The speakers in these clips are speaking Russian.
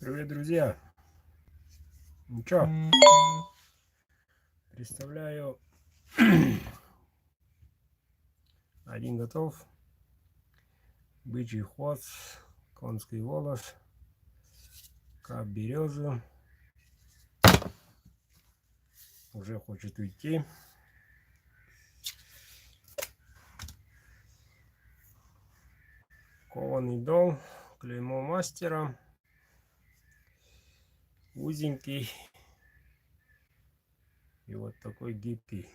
Привет, друзья! Ну чё, представляю, один готов, бычий хвост, конский волос, кап березы, уже хочет уйти. Кованый дол, клеймо мастера, узенький и вот такой гибкий.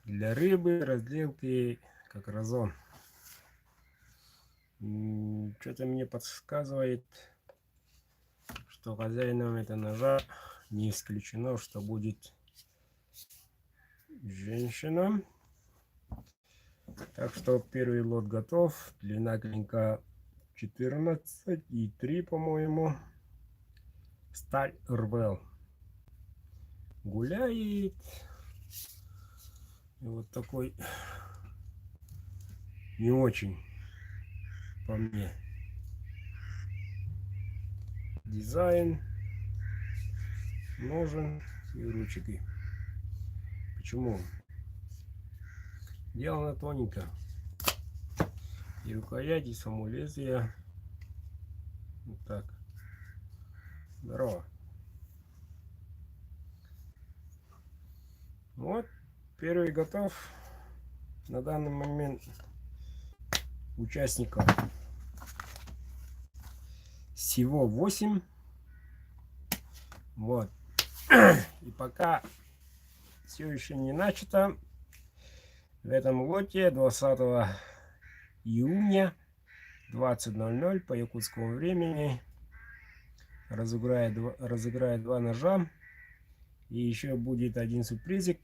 Для рыбы разделки как разон. Что-то мне подсказывает, что хозяином этого ножа не исключено, что будет женщина. Так что первый лот готов. Длина клинка 14,3, по-моему. Сталь РВЛ. Гуляет. И вот такой не очень по мне дизайн, ножен и ручки. Почему? Сделано тоненько. И рукоять, и само лезвие. Вот так. Здорово. Вот, первый готов. На данный момент участников всего 8. Вот. И пока все еще не начато, в этом лоте 20 июня 20:00 по якутскому времени разыграет два ножа. И еще будет один сюрпризик.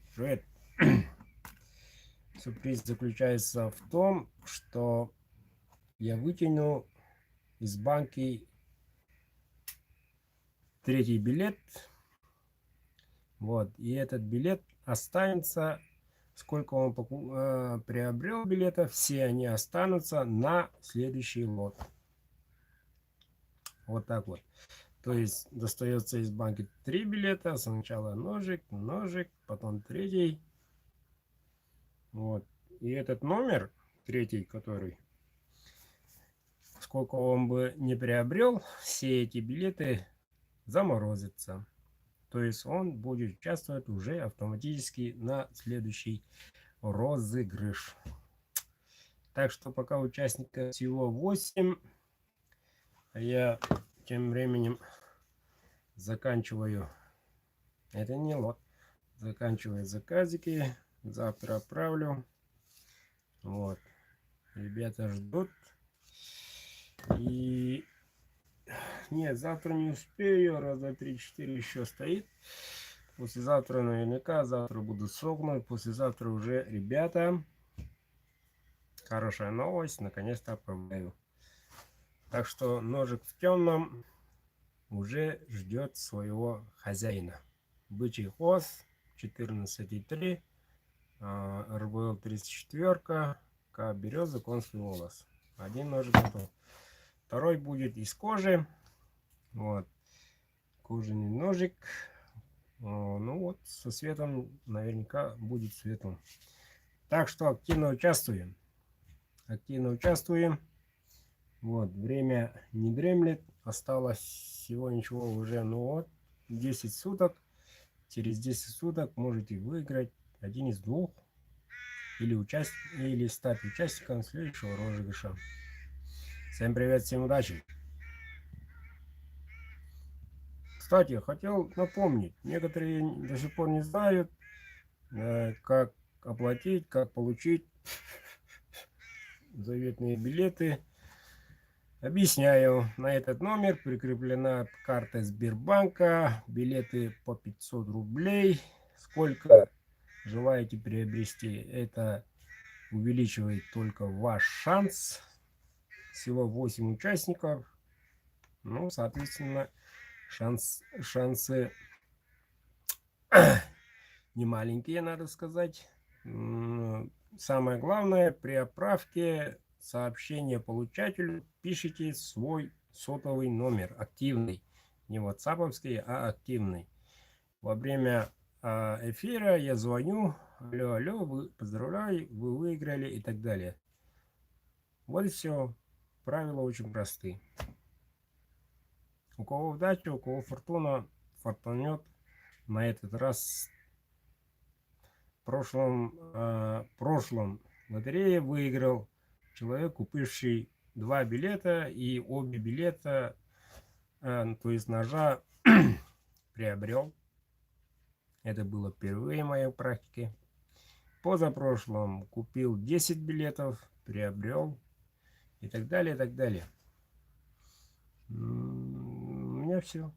Сюрприз заключается в том, что я вытяну из банки третий билет. Вот. И этот билет останется, сколько он приобрел билетов, все они останутся на следующий лот. Вот так вот. То есть достается из банки 3 билета. Сначала ножик, потом третий. Вот. И этот номер, третий, который, сколько он бы не приобрел, все эти билеты заморозятся. То есть он будет участвовать уже автоматически на следующий розыгрыш. Так что пока участников всего 8, а я тем временем заканчиваю. Это не лот. Заканчиваю заказики. Завтра отправлю. Вот. Ребята ждут. И нет, завтра не успею. Раз, два, три, четыре еще стоит. Послезавтра наверняка. Завтра буду согнут. Послезавтра уже ребята. Хорошая новость. Наконец-то отправляю. Так что ножик в темном уже ждет своего хозяина. Бычий хвост 14,3. РВЛ 34. К береза, конский волос. Один ножик готов. Второй будет из кожи. Вот. Кожаный ножик. Ну вот, со светом наверняка будет светлым. Так что активно участвуем. Активно участвуем. Вот, время не дремлет. Осталось всего ничего уже, ну вот, 10 суток. Через 10 суток можете выиграть один из двух. Или стать участником следующего розыгрыша. Всем привет, всем удачи. Кстати, хотел напомнить, некоторые до сих пор не знают, как оплатить, как получить заветные билеты. Объясняю. На этот номер прикреплена карта Сбербанка. Билеты по 500 рублей. Сколько желаете приобрести, это увеличивает только ваш шанс. Всего 8 участников. Ну, соответственно, шансы не маленькие, надо сказать. Самое главное, при отправке сообщения получателю пишите свой сотовый номер, активный. Не ватсаповский, а активный. Во время эфира я звоню, алло, алло, вы, поздравляю, вы выиграли и так далее. Вот и все. Правила очень просты. У кого удача, у кого фортуна, фортанет. На этот раз прошлом лотерее выиграл человек, купивший 2 билета, и обе билета, то есть ножа, приобрел. Это было впервые в моей практике. Позапрошлом купил 10 билетов, приобрел и так далее, и так далее. У меня все.